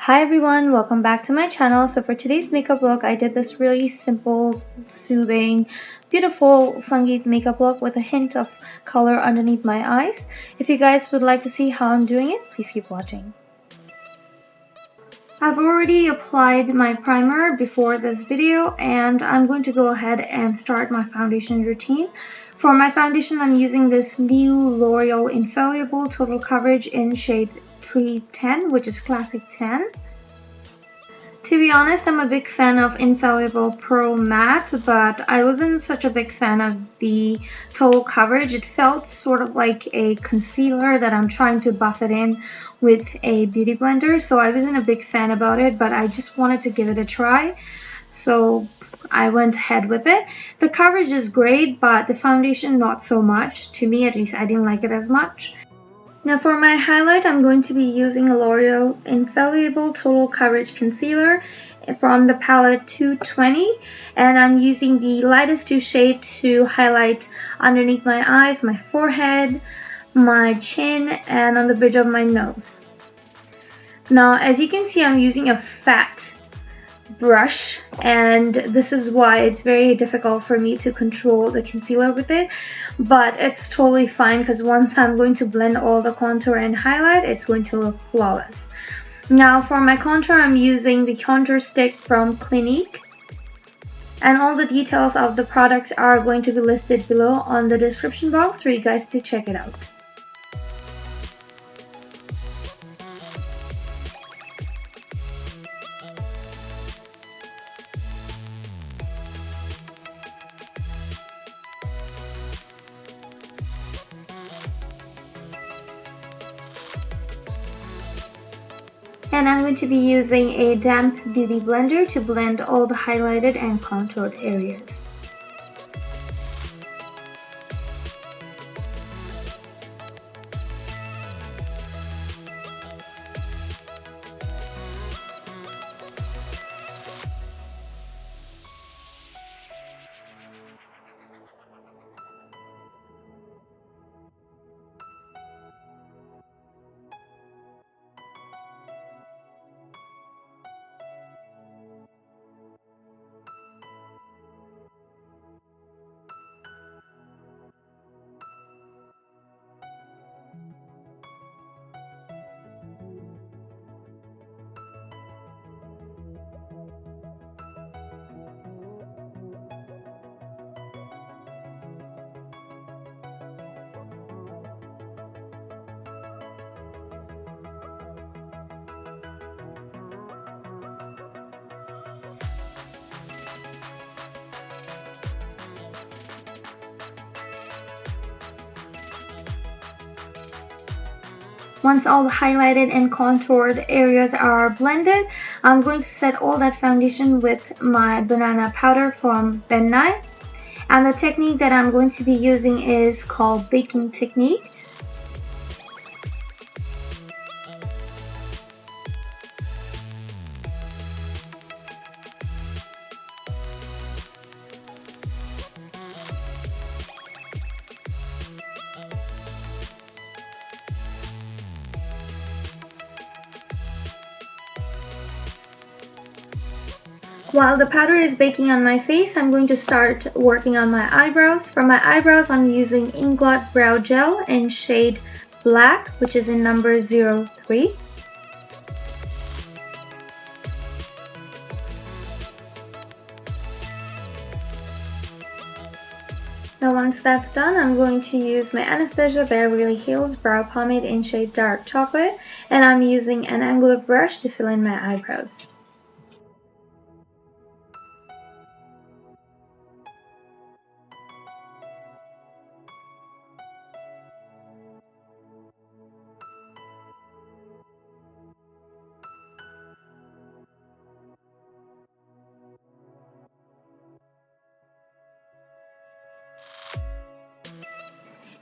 Hi everyone, welcome back to my channel. So for today's makeup look, I did this really simple, soothing, beautiful Sangeet makeup look with a hint of color underneath my eyes. If you guys would like to see how I'm doing it, please keep watching. I've already applied my primer before this video and I'm going to go ahead and start my foundation routine. For my foundation, I'm using this new L'Oreal Infallible Total Coverage in shade 310, which is Classic 10. To be honest, I'm a big fan of Infallible Pro Matte, but I wasn't such a big fan of the total coverage. It felt sort of like a concealer that I'm trying to buff it in with a beauty blender, so I wasn't a big fan about it, but I just wanted to give it a try, so I went ahead with it. The coverage is great, but the foundation not so much. To me, at least, I didn't like it as much. Now for my highlight, I'm going to be using a L'Oreal Infallible Total Coverage Concealer from the palette 220, and I'm using the lightest 2 shade to highlight underneath my eyes, my forehead, my chin, and on the bridge of my nose. Now as you can see, I'm using a fat brush, and this is why it's very difficult for me to control the concealer with it, but it's totally fine because once I'm going to blend all the contour and highlight, it's going to look flawless. Now for my contour, I'm using the contour stick from Clinique, and all the details of the products are going to be listed below on the description box for you guys to check it out. And I'm going to be using a damp beauty blender to blend all the highlighted and contoured areas. Once all the highlighted and contoured areas are blended, I'm going to set all that foundation with my banana powder from Nye. And the technique that I'm going to be using is called baking technique. While the powder is baking on my face, I'm going to start working on my eyebrows. For my eyebrows, I'm using Inglot Brow Gel in shade Black, which is in number 03. Now once that's done, I'm going to use my Anastasia Beverly Hills Brow Pomade in shade Dark Chocolate, and I'm using an angular brush to fill in my eyebrows.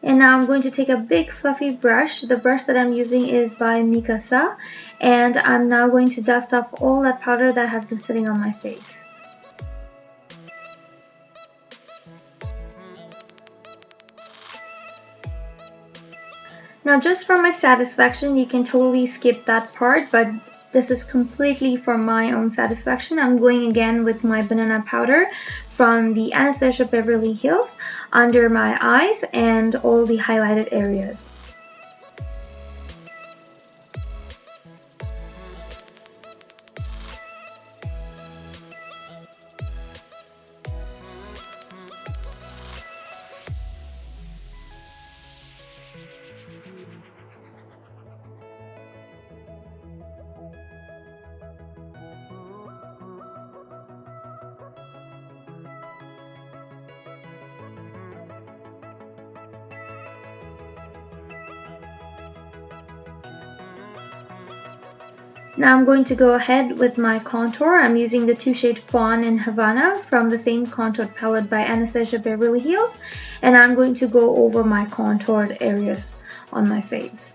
And now I'm going to take a big fluffy brush. The brush that I'm using is by Mikasa, and I'm now going to dust off all that powder that has been sitting on my face. Now just for my satisfaction, you can totally skip that part, but This is completely for my own satisfaction. I'm going again with my banana powder from the Anastasia Beverly Hills under my eyes and all the highlighted areas. Now I'm going to go ahead with my contour. I'm using the 2-shade Fawn and Havana from the same contour palette by Anastasia Beverly Hills, and I'm going to go over my contoured areas on my face.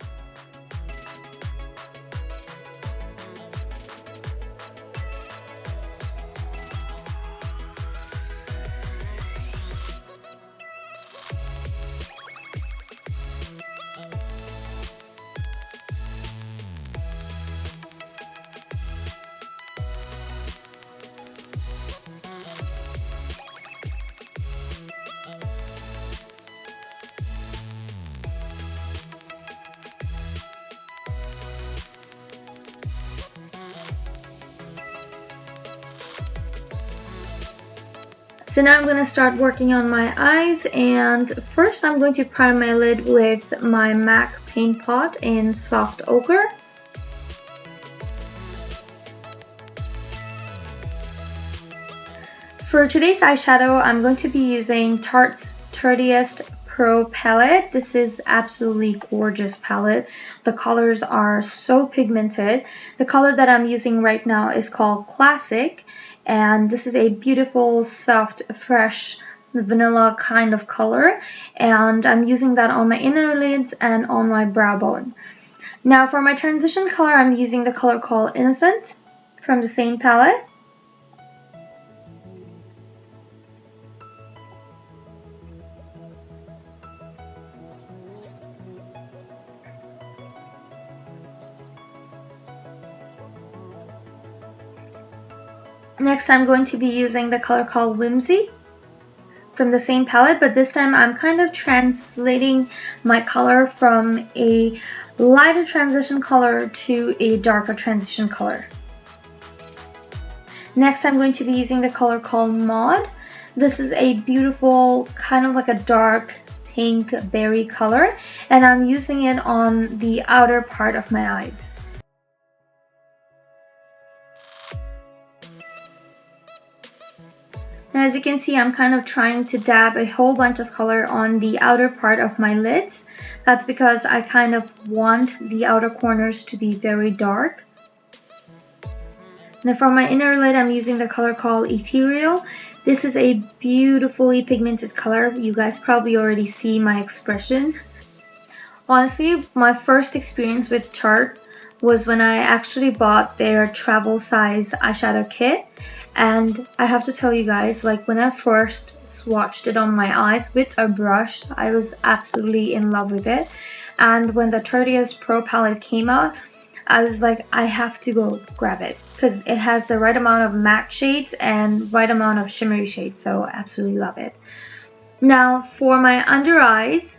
So now I'm going to start working on my eyes, and first I'm going to prime my lid with my MAC Paint Pot in Soft Ochre. For today's eyeshadow, I'm going to be using Tarte's Tartiest Pro palette. This is absolutely gorgeous palette. The colors are so pigmented. The color that I'm using right now is called Classic, and this is a beautiful, soft, fresh, vanilla kind of color, and I'm using that on my inner lids and on my brow bone. Now for my transition color, I'm using the color called Innocent from the same palette. Next, I'm going to be using the color called Whimsy from the same palette, but this time I'm kind of translating my color from a lighter transition color to a darker transition color. Next, I'm going to be using the color called Maud. This is a beautiful, kind of like a dark pink berry color, and I'm using it on the outer part of my eyes. Now, as you can see, I'm kind of trying to dab a whole bunch of color on the outer part of my lids. That's because I kind of want the outer corners to be very dark. Now for my inner lid, I'm using the color called Ethereal. This is a beautifully pigmented color. You guys probably already see my expression. Honestly, my first experience with Tarte was when I actually bought their travel size eyeshadow kit. And I have to tell you guys, like when I first swatched it on my eyes with a brush, I was absolutely in love with it. And when the Tartiest Pro palette came out, I was like, I have to go grab it because it has the right amount of matte shades and right amount of shimmery shades, so I absolutely love it. Now for my under eyes,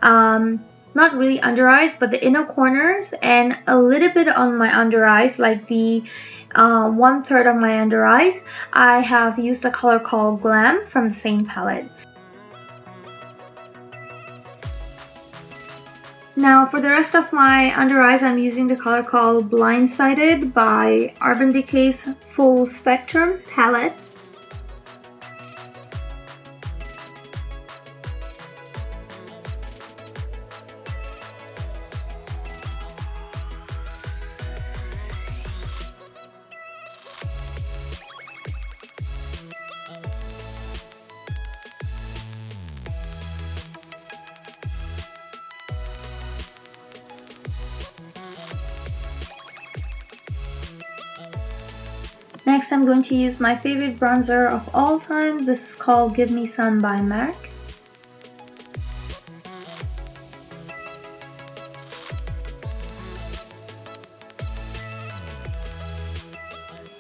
not really under eyes, but the inner corners and a little bit on my under eyes, like the 1/3 of my under eyes, I have used the color called Glam from the same palette. Now for the rest of my under eyes, I'm using the color called Blindsided by Urban Decay's Full Spectrum palette. Next, I'm going to use my favorite bronzer of all time. This is called Give Me Sun by MAC.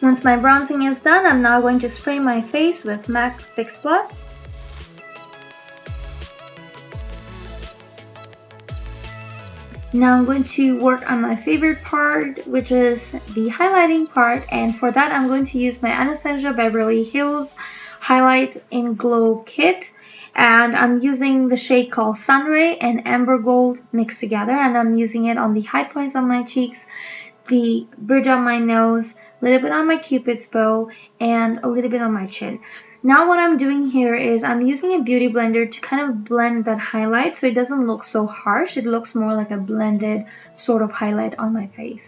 Once my bronzing is done, I'm now going to spray my face with MAC Fix Plus. Now I'm going to work on my favorite part, which is the highlighting part, and for that I'm going to use my Anastasia Beverly Hills Highlight in Glow Kit, and I'm using the shade called Sunray and Amber Gold mixed together, and I'm using it on the high points of my cheeks, the bridge of my nose, a little bit on my cupid's bow, and a little bit on my chin. Now what I'm doing here is I'm using a beauty blender to kind of blend that highlight so it doesn't look so harsh. It looks more like a blended sort of highlight on my face.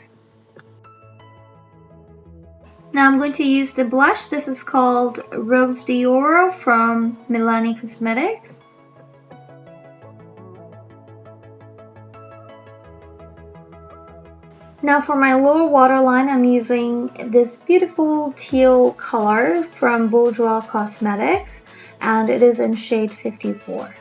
Now I'm going to use the blush. This is called Rose d'Oro from Milani Cosmetics. Now for my lower waterline, I'm using this beautiful teal color from Bourjois Cosmetics, and it is in shade 54.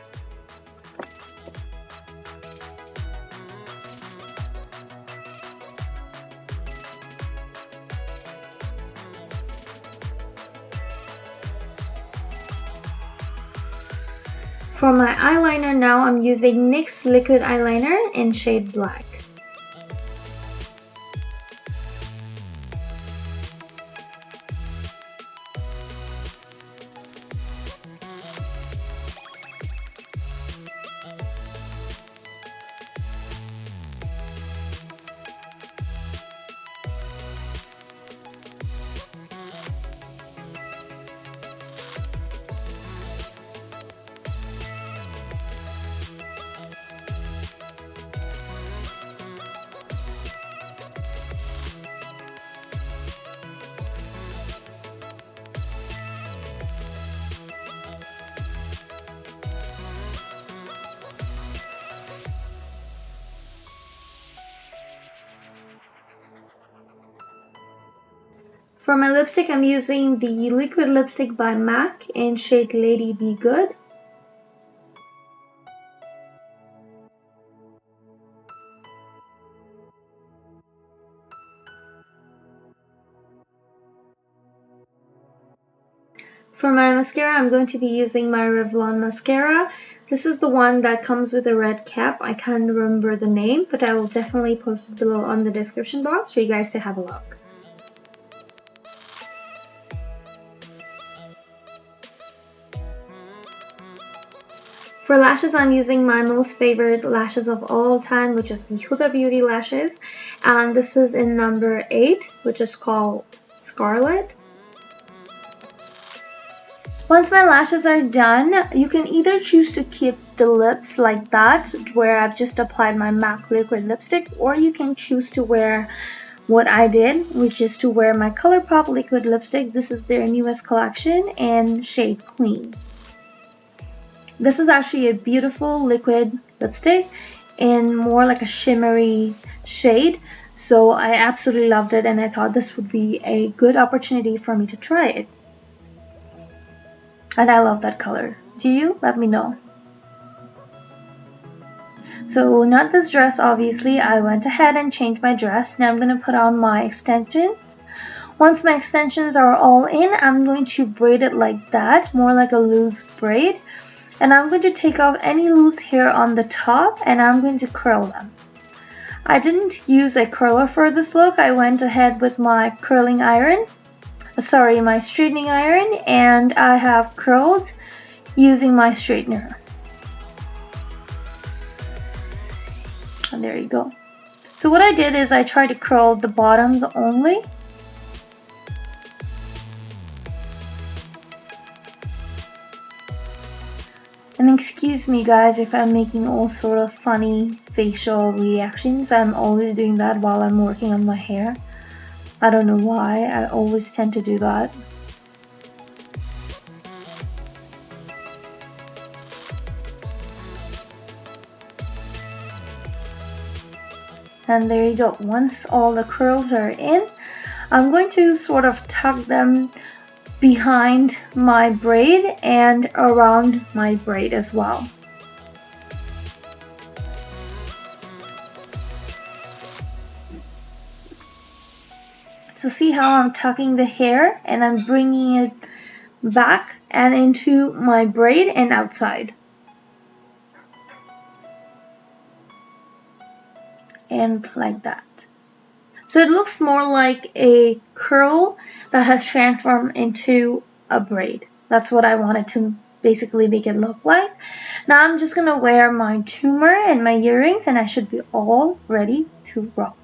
For my eyeliner now, I'm using NYX Liquid Eyeliner in shade Black. For my lipstick, I'm using the liquid lipstick by MAC in shade Lady Be Good. For my mascara, I'm going to be using my Revlon mascara. This is the one that comes with a red cap. I can't remember the name, but I will definitely post it below on the description box for you guys to have a look. For lashes, I'm using my most favorite lashes of all time, which is the Huda Beauty lashes, and this is in number 8, which is called Scarlett. Once my lashes are done, you can either choose to keep the lips like that, where I've just applied my MAC liquid lipstick, or you can choose to wear what I did, which is to wear my ColourPop liquid lipstick. This is their newest collection in shade Kween. This is actually a beautiful liquid lipstick in more like a shimmery shade, so I absolutely loved it and I thought this would be a good opportunity for me to try it. And I love that color. Do you? Let me know. So not this dress, obviously. I went ahead and changed my dress. Now I'm going to put on my extensions. Once my extensions are all in, I'm going to braid it like that, more like a loose braid. And I'm going to take off any loose hair on the top and I'm going to curl them. I didn't use a curler for this look. I went ahead with my curling iron. My straightening iron, and I have curled using my straightener. And there you go. So what I did is I tried to curl the bottoms only. And excuse me guys if I'm making all sort of funny facial reactions. I'm always doing that while I'm working on my hair. I don't know why, I always tend to do that. And there you go. Once all the curls are in, I'm going to sort of tuck them behind my braid and around my braid as well. So see how I'm tucking the hair and I'm bringing it back and into my braid and outside. And like that. So it looks more like a curl that has transformed into a braid. That's what I wanted to basically make it look like. Now I'm just going to wear my tumor and my earrings and I should be all ready to rock.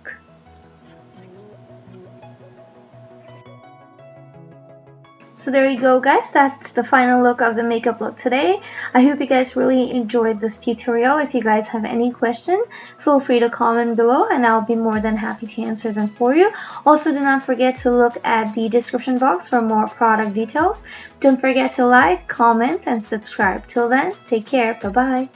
So there you go, guys. That's the final look of the makeup look today. I hope you guys really enjoyed this tutorial. If you guys have any question, feel free to comment below and I'll be more than happy to answer them for you. Also, do not forget to look at the description box for more product details. Don't forget to like, comment, and subscribe. Till then, take care. Bye-bye.